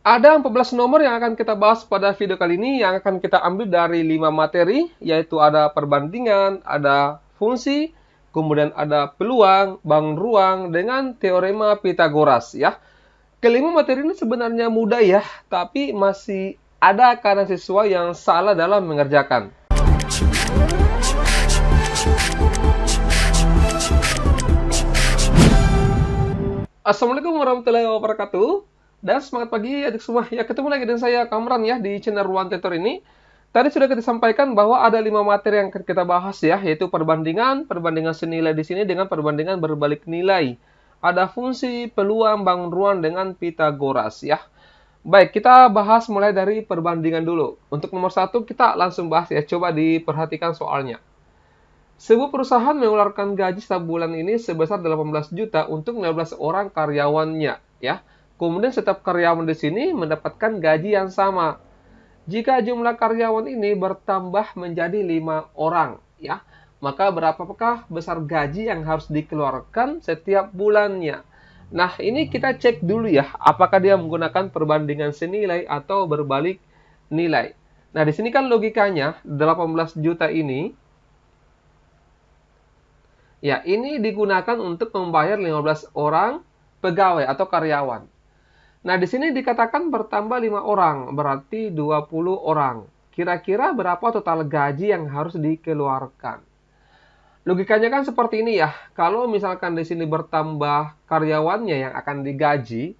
Ada 14 nomor yang akan kita bahas pada video kali ini yang akan kita ambil dari 5 materi, yaitu ada perbandingan, ada fungsi, kemudian ada peluang, bangun ruang, dengan teorema Pitagoras ya. Kelima materi ini sebenarnya mudah ya, tapi masih ada kadang siswa yang salah dalam mengerjakan. Assalamualaikum warahmatullahi wabarakatuh. Dan semangat pagi adik semua. Ya, ketemu lagi dengan saya Kamran ya di channel Ruang Tutor ini. Tadi sudah kita sampaikan bahwa ada 5 materi yang akan kita bahas ya, yaitu perbandingan senilai di sini dengan perbandingan berbalik nilai. Ada fungsi, peluang, bangun ruang dengan Pitagoras ya. Baik, kita bahas mulai dari perbandingan dulu. Untuk nomor 1 kita langsung bahas ya. Coba diperhatikan soalnya. Sebuah perusahaan mengeluarkan gaji setiap bulan ini sebesar 18 juta untuk 15 orang karyawannya, ya. Kemudian setiap karyawan di sini mendapatkan gaji yang sama. Jika jumlah karyawan ini bertambah menjadi 5 orang, ya, maka berapakah besar gaji yang harus dikeluarkan setiap bulannya? Nah, ini kita cek dulu ya, apakah dia menggunakan perbandingan senilai atau berbalik nilai. Nah, di sini kan logikanya 18 juta ini ya, ini digunakan untuk membayar 15 orang pegawai atau karyawan. Nah, di sini dikatakan bertambah 5 orang, berarti 20 orang. Kira-kira berapa total gaji yang harus dikeluarkan? Logikanya kan seperti ini ya. Kalau misalkan di sini bertambah karyawannya yang akan digaji,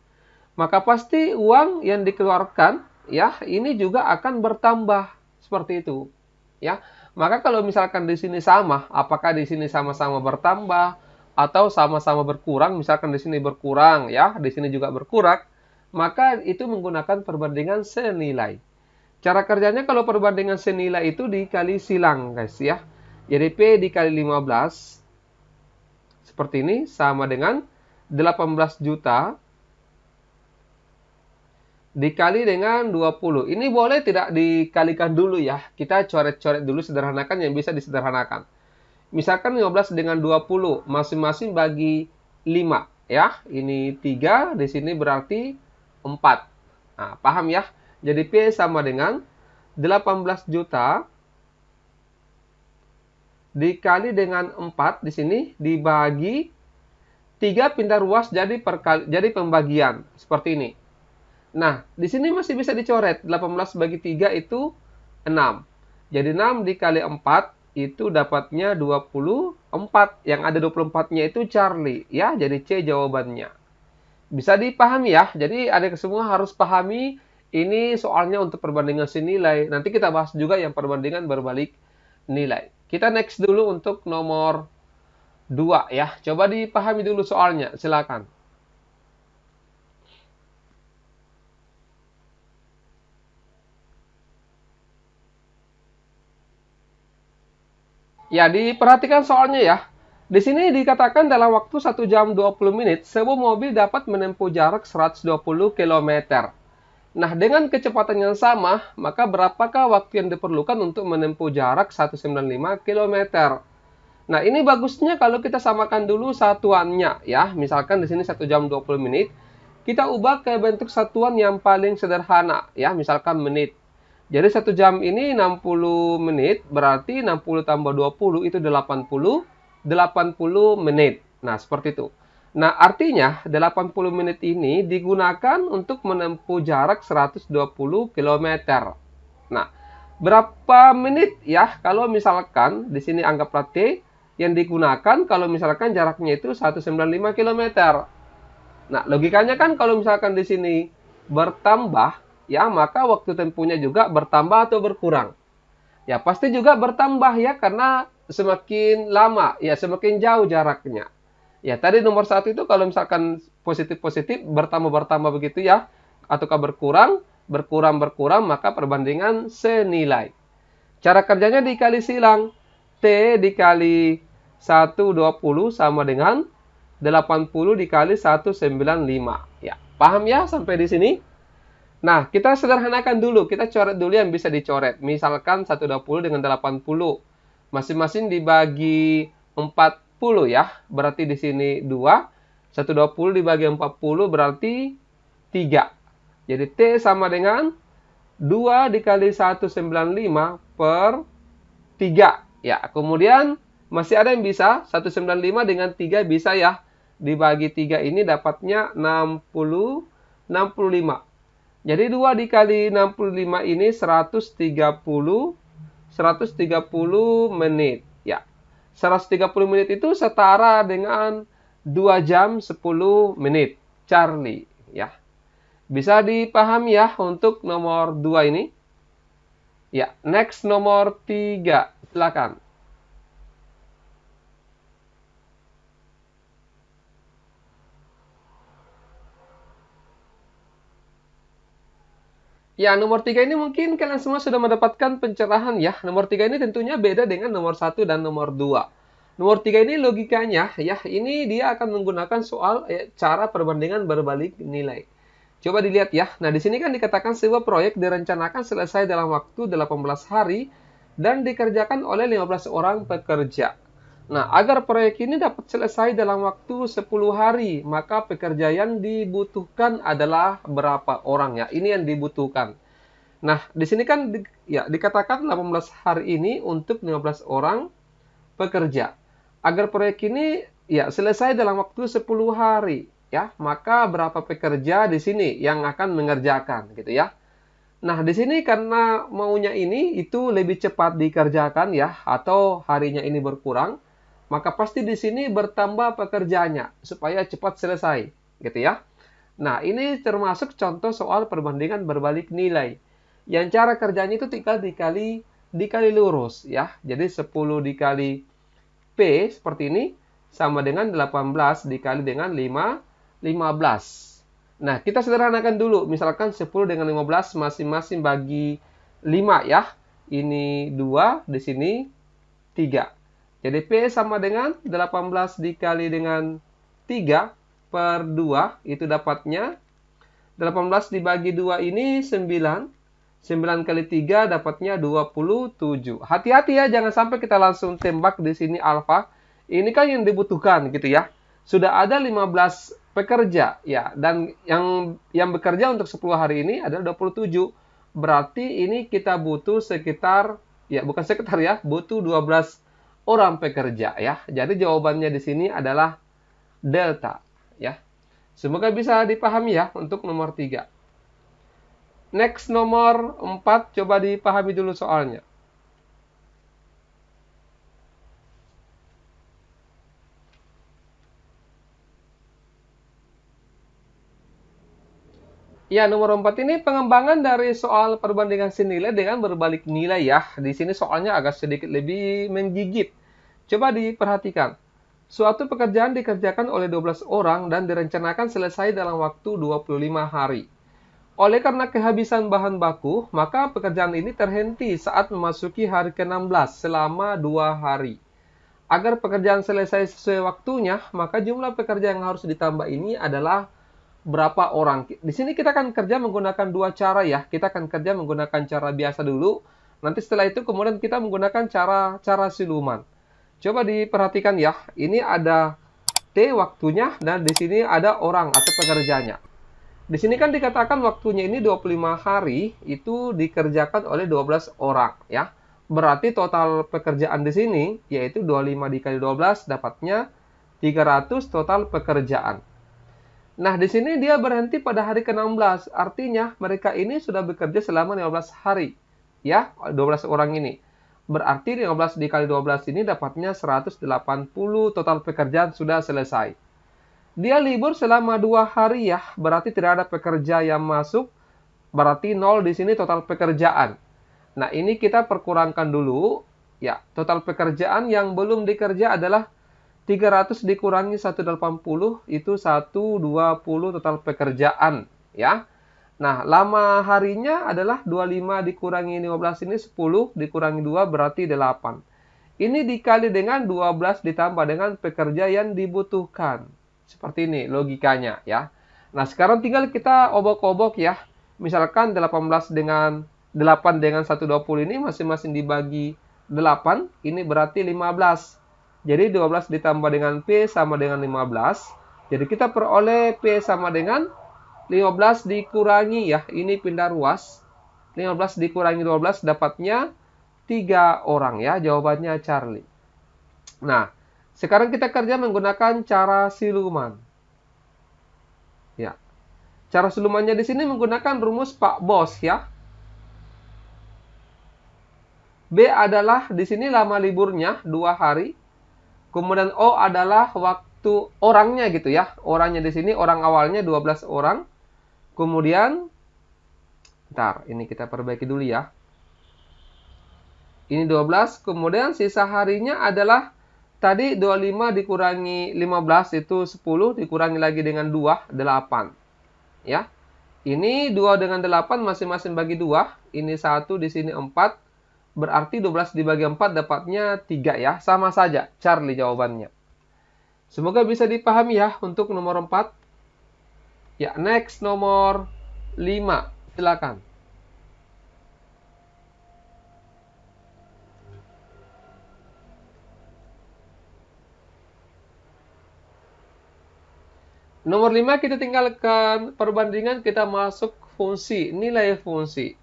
maka pasti uang yang dikeluarkan ya, ini juga akan bertambah seperti itu. Ya. Maka kalau misalkan di sini sama, apakah di sini sama-sama bertambah atau sama-sama berkurang? Misalkan di sini berkurang ya, di sini juga berkurang, maka itu menggunakan perbandingan senilai. Cara kerjanya kalau perbandingan senilai itu dikali silang, guys ya. Jadi P dikali 15 seperti ini sama dengan 18 juta dikali dengan 20. Ini boleh tidak dikalikan dulu ya. Kita coret-coret dulu, sederhanakan yang bisa disederhanakan. Misalkan 15 dengan 20, masing-masing bagi 5. Ya, ini 3, di sini berarti 4. Nah, paham ya? Jadi P sama dengan 18 juta dikali dengan 4, di sini dibagi 3 pindah ruas jadi pembagian. Seperti ini. Nah, di sini masih bisa dicoret. 18 bagi 3 itu 6. Jadi 6 dikali 4 itu dapatnya 24. Yang ada 24-nya itu Charlie. Ya, jadi C jawabannya. Bisa dipahami ya. Jadi adik semua harus pahami ini soalnya untuk perbandingan senilai. Nanti kita bahas juga yang perbandingan berbalik nilai. Kita next dulu untuk nomor 2 ya. Coba dipahami dulu soalnya. Silakan. Ya, diperhatikan soalnya ya. Di sini dikatakan dalam waktu 1 jam 20 menit, sebuah mobil dapat menempuh jarak 120 km. Nah, dengan kecepatan yang sama, maka berapakah waktu yang diperlukan untuk menempuh jarak 195 km? Nah, ini bagusnya kalau kita samakan dulu satuannya ya. Misalkan di sini 1 jam 20 menit, kita ubah ke bentuk satuan yang paling sederhana ya, misalkan menit. Jadi 1 jam ini 60 menit, berarti 60 tambah 20 itu 80 menit. Nah, seperti itu. Nah, artinya 80 menit ini digunakan untuk menempuh jarak 120 km. Nah, berapa menit ya kalau misalkan di sini anggaplah T yang digunakan kalau misalkan jaraknya itu 195 km. Nah, logikanya kan kalau misalkan di sini bertambah ya, maka waktu tempuhnya juga bertambah atau berkurang. Ya, pasti juga bertambah ya, karena semakin lama, ya semakin jauh jaraknya. Ya, tadi nomor 1 itu kalau misalkan positif-positif, bertambah-bertambah begitu ya, ataukah berkurang, maka perbandingan senilai. Cara kerjanya dikali silang. T dikali 120 sama dengan 80 dikali 195. Ya, paham ya sampai di sini? Nah, kita sederhanakan dulu. Kita coret dulu yang bisa dicoret. Misalkan 120 dengan 80. Masing-masing dibagi 40 ya. Berarti di sini 2. 120 dibagi 40 berarti 3. Jadi T sama dengan 2 dikali 195 per 3. Ya, kemudian masih ada yang bisa. 195 dengan 3 bisa ya. Dibagi 3 ini dapatnya 65. Jadi 2 dikali 65 ini 130 menit. Ya, 130 menit itu setara dengan 2 jam 10 menit. Charlie. Ya, bisa dipahami ya untuk nomor 2 ini. Ya, next nomor 3. Silakan. Ya, nomor 3 ini mungkin kalian semua sudah mendapatkan pencerahan ya. Nomor 3 ini tentunya beda dengan nomor 1 dan nomor 2. Nomor 3 ini logikanya ya, ini dia akan menggunakan soal cara perbandingan berbalik nilai. Coba dilihat ya. Nah, di sini kan dikatakan sebuah proyek direncanakan selesai dalam waktu 18 hari dan dikerjakan oleh 15 orang pekerja. Nah, agar proyek ini dapat selesai dalam waktu 10 hari, maka pekerja yang dibutuhkan adalah berapa orang ya? Ini yang dibutuhkan. Nah, di sini kan dikatakan 18 hari ini untuk 15 orang pekerja. Agar proyek ini ya selesai dalam waktu 10 hari, ya, maka berapa pekerja di sini yang akan mengerjakan gitu ya. Nah, di sini karena maunya ini itu lebih cepat dikerjakan ya, atau harinya ini berkurang, maka pasti di sini bertambah pekerjaannya supaya cepat selesai, gitu ya. Nah, ini termasuk contoh soal perbandingan berbalik nilai. Yang cara kerjanya itu tinggal dikali lurus ya. Jadi 10 dikali P seperti ini sama dengan 18 dikali dengan 15. Nah, kita sederhanakan dulu. Misalkan 10 dengan 15 masing-masing bagi 5 ya. Ini 2, di sini 3. Jadi P sama dengan 18 dikali dengan 3 per 2. Itu dapatnya 18 dibagi 2 ini 9. 9 kali 3 dapatnya 27. Hati-hati ya, jangan sampai kita langsung tembak di sini alfa. Ini kan yang dibutuhkan gitu ya. Sudah ada 15 pekerja ya, dan yang bekerja untuk 10 hari ini adalah 27. Berarti ini kita butuh sekitar ya, bukan sekitar ya, butuh 12 orang pekerja ya. Jadi jawabannya di sini adalah delta ya. Semoga bisa dipahami ya untuk nomor 3. Next nomor 4, coba dipahami dulu soalnya. Ya, nomor 4 ini pengembangan dari soal perbandingan senilai dengan berbalik nilai ya. Di sini soalnya agak sedikit lebih menggigit. Coba diperhatikan. Suatu pekerjaan dikerjakan oleh 12 orang dan direncanakan selesai dalam waktu 25 hari. Oleh karena kehabisan bahan baku, maka pekerjaan ini terhenti saat memasuki hari ke-16 selama 2 hari. Agar pekerjaan selesai sesuai waktunya, maka jumlah pekerja yang harus ditambah ini adalah berapa orang. Di sini kita akan kerja menggunakan dua cara ya. Kita akan kerja menggunakan cara biasa dulu. Nanti setelah itu kemudian kita menggunakan cara siluman. Coba diperhatikan ya. Ini ada T waktunya dan di sini ada orang atau pekerjanya. Di sini kan dikatakan waktunya ini 25 hari itu dikerjakan oleh 12 orang ya. Berarti total pekerjaan di sini yaitu 25 dikali 12 dapatnya 300 total pekerjaan. Nah, di sini dia berhenti pada hari ke-16. Artinya, mereka ini sudah bekerja selama 15 hari. Ya, 12 orang ini. Berarti 15 dikali 12 ini dapatnya 180 total pekerjaan sudah selesai. Dia libur selama 2 hari ya. Berarti tidak ada pekerja yang masuk. Berarti 0 di sini total pekerjaan. Nah, ini kita perkurangkan dulu. Ya, total pekerjaan yang belum dikerja adalah 300 dikurangi 180 itu 120 total pekerjaan ya. Nah, lama harinya adalah 25 dikurangi 15 ini 10 dikurangi 2 berarti 8. Ini dikali dengan 12 ditambah dengan pekerja yang dibutuhkan. Seperti ini logikanya ya. Nah, sekarang tinggal kita obok-obok ya. Misalkan 18 dengan 8 dengan 120 ini masing-masing dibagi 8, ini berarti 15. Jadi 12 ditambah dengan P sama dengan 15. Jadi kita peroleh P sama dengan 15 dikurangi ya, ini pindah ruas. 15 dikurangi 12 dapatnya 3 orang ya, jawabannya Charlie. Nah, sekarang kita kerja menggunakan cara siluman. Ya. Cara silumannya di sini menggunakan rumus Pak Bos ya. B adalah di sini lama liburnya 2 hari. Kemudian O adalah waktu orangnya gitu ya. Orangnya di sini orang awalnya 12 orang. Kemudian bentar, ini kita perbaiki dulu ya. Ini 12, kemudian sisa harinya adalah tadi 25 dikurangi 15 itu 10, dikurangi lagi dengan 2, 8. Ya. Ini 2 dengan 8 masing-masing bagi 2. Ini 1, di sini 4. Berarti 12 dibagi 4 dapatnya 3 ya. Sama saja, Charlie jawabannya. Semoga bisa dipahami ya untuk nomor 4. Ya, next nomor 5. Silakan. Nomor 5 kita tinggalkan perbandingan, kita masuk fungsi, nilai fungsi.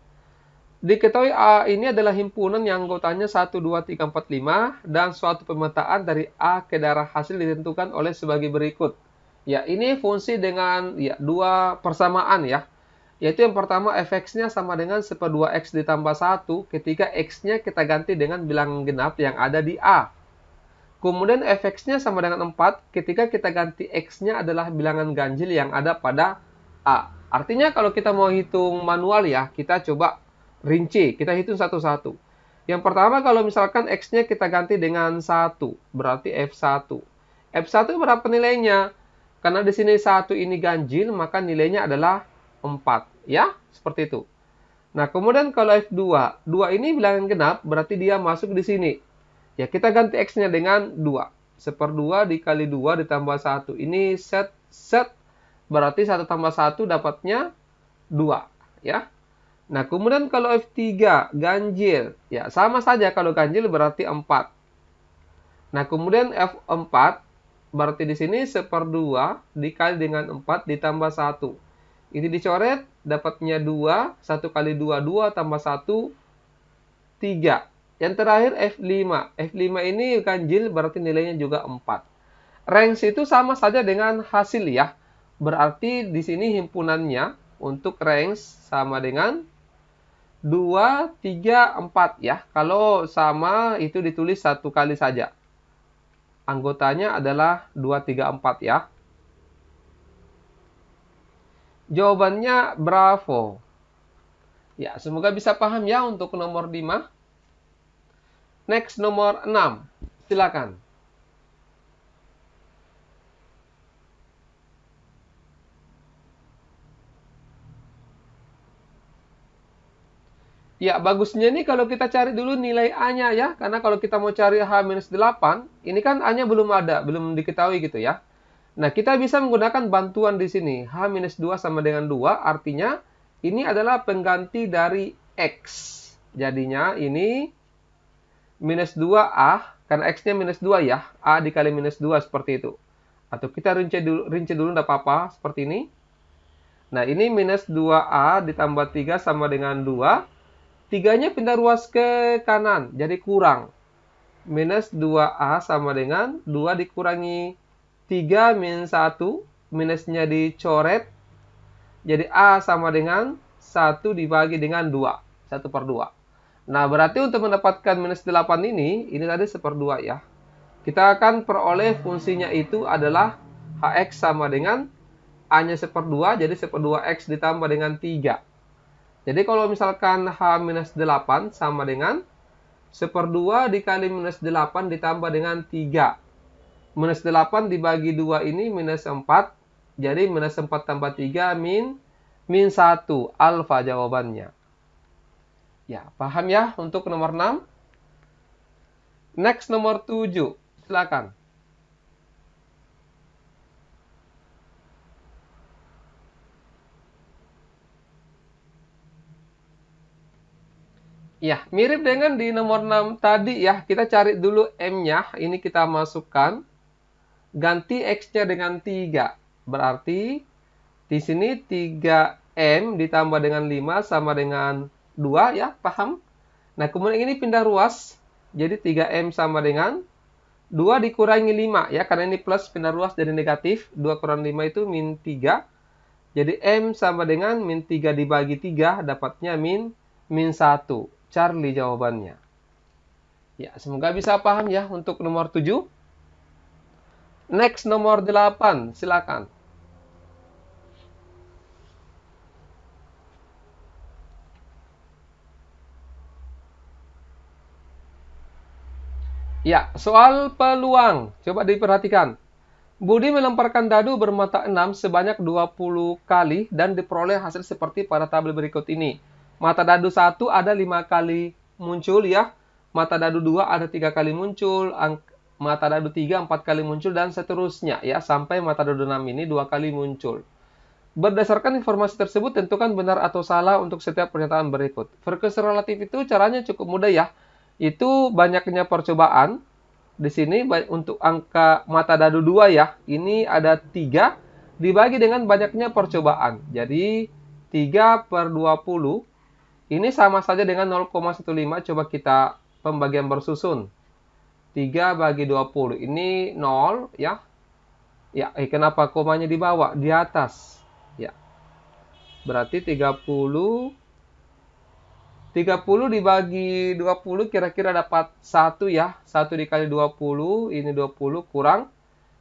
Diketahui A ini adalah himpunan yang anggotanya 1, 2, 3, 4, 5 dan suatu pemetaan dari A ke darah hasil ditentukan oleh sebagai berikut. Ya, ini fungsi dengan ya dua persamaan ya. Yaitu yang pertama fx-nya sama dengan 1/2x ditambah 1 ketika x-nya kita ganti dengan bilangan genap yang ada di A. Kemudian fx-nya sama dengan 4 ketika kita ganti x-nya adalah bilangan ganjil yang ada pada A. Artinya kalau kita mau hitung manual ya, kita coba rinci, kita hitung satu-satu. Yang pertama kalau misalkan x-nya kita ganti dengan 1, berarti f1. F1 berapa nilainya? Karena di sini 1 ini ganjil, maka nilainya adalah 4. Ya, seperti itu. Nah, kemudian kalau f2, 2 ini bilangan genap, berarti dia masuk di sini. Ya, kita ganti x-nya dengan 2. 1/2 dikali 2 ditambah 1. Ini set, berarti 1 tambah 1 dapatnya 2. Ya. Nah, kemudian kalau F3 ganjil. Ya, sama saja kalau ganjil berarti 4. Nah, kemudian F4 berarti di sini 1/2 dikali dengan 4 ditambah 1. Ini dicoret, dapatnya 2. 1 kali 2, 2 tambah 1, 3. Yang terakhir F5. F5 ini ganjil berarti nilainya juga 4. Range itu sama saja dengan hasil ya. Berarti di sini himpunannya untuk range sama dengan 2, 3, 4 ya. Kalau sama itu ditulis satu kali saja. Anggotanya adalah 2, 3, 4 ya. Jawabannya bravo. Ya, semoga bisa paham ya untuk nomor 5. Next, nomor 6. Silakan. Ya, bagusnya nih kalau kita cari dulu nilai A-nya ya. Karena kalau kita mau cari H-8, ini kan A-nya belum ada, belum diketahui gitu ya. Nah, kita bisa menggunakan bantuan di sini. H-2 sama dengan 2, artinya ini adalah pengganti dari X. Jadinya ini minus 2A, karena X-nya minus 2 ya. A dikali minus 2 seperti itu. Atau kita rinci dulu tidak apa-apa, seperti ini. Nah, ini minus 2A ditambah 3 sama dengan 2. 3-nya pindah ruas ke kanan, jadi kurang. Minus 2A sama dengan 2 dikurangi 3 min 1. Minusnya dicoret. Jadi A sama dengan 1 dibagi dengan 2. 1/2. Nah, berarti untuk mendapatkan minus 8 ini tadi 1/2 ya. Kita akan peroleh fungsinya itu adalah Hx sama dengan A-nya 1/2, jadi 1/2x ditambah dengan 3. Jadi kalau misalkan H-8 sama dengan 1/2 dikali minus 8 ditambah dengan 3. Minus 8 dibagi 2 ini minus 4. Jadi minus 4 tambah 3 min 1. Alfa jawabannya. Ya, paham ya untuk nomor 6? Next, nomor 7. Silakan. Ya, mirip dengan di nomor 6 tadi ya. Kita cari dulu M-nya. Ini kita masukkan. Ganti X-nya dengan 3. Berarti Di sini 3M ditambah dengan 5 sama dengan 2 ya, paham? Nah, kemudian ini pindah ruas. Jadi 3M sama dengan 2 dikurangi 5 ya, karena ini plus pindah ruas jadi negatif. 2 kurang 5 itu min 3. Jadi M sama dengan min 3 dibagi 3, dapatnya min 1. Charlie jawabannya. Ya, semoga bisa paham ya untuk nomor 7. Next, nomor 8. Silakan. Ya, soal peluang. Coba diperhatikan. Budi melemparkan dadu bermata 6 sebanyak 20 kali dan diperoleh hasil seperti pada tabel berikut ini. Mata dadu 1 ada 5 kali muncul ya. Mata dadu 2 ada 3 kali muncul. Mata dadu 3 4 kali muncul dan seterusnya ya. Sampai mata dadu 6 ini 2 kali muncul. Berdasarkan informasi tersebut, tentukan benar atau salah untuk setiap pernyataan berikut. Frekuensi relatif itu caranya cukup mudah ya. Itu banyaknya percobaan. Di sini untuk angka mata dadu 2 ya, ini ada 3 dibagi dengan banyaknya percobaan. Jadi 3 per 20 ini sama saja dengan 0,15. Coba kita pembagian bersusun. 3 bagi 20 ini 0 ya. Ya, kenapa komanya di bawah? Di atas. Ya. Berarti 30 dibagi 20 kira-kira dapat 1 ya. 1 dikali 20, ini 20 kurang.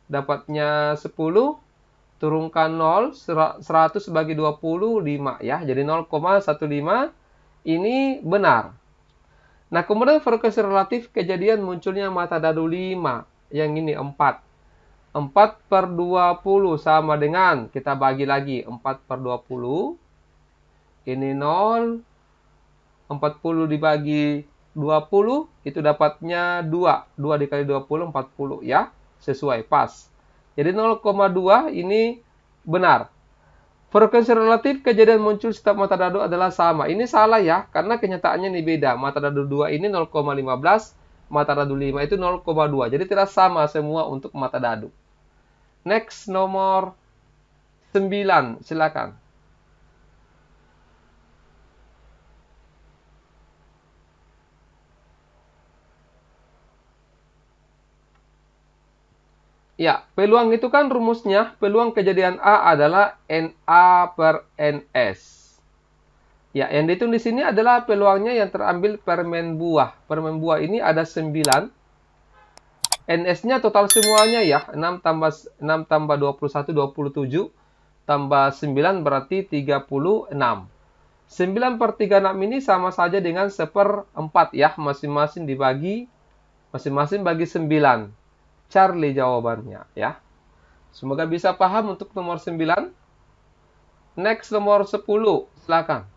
Dapatnya 10, turunkan 0, 100 bagi 20, 5 ya. Jadi 0,15 ini benar. Nah, kemudian frekuensi relatif kejadian munculnya mata dadu 5. Yang ini 4. 4 per 20 sama dengan, kita bagi lagi, 4 per 20. Ini 0. 40 dibagi 20, itu dapatnya 2. 2 dikali 20, 40 ya. Sesuai, pas. Jadi 0,2 ini benar. Frekuensi relatif kejadian muncul setiap mata dadu adalah sama. Ini salah ya, karena kenyataannya ini beda. Mata dadu 2 ini 0,15, mata dadu 5 itu 0,2. Jadi tidak sama semua untuk mata dadu. Next, nomor 9. Silakan. Ya, peluang itu kan rumusnya, peluang kejadian A adalah NA per NS. Ya, yang dihitung di sini adalah peluangnya yang terambil permen buah. Permen buah ini ada 9. NS-nya total semuanya ya, 6 tambah 21, 27. Tambah 9 berarti 36. 9 per 36 ini sama saja dengan 1/4 ya, masing-masing bagi 9. Charlie jawabannya ya. Semoga bisa paham untuk nomor 9. Next, nomor 10. Silakan.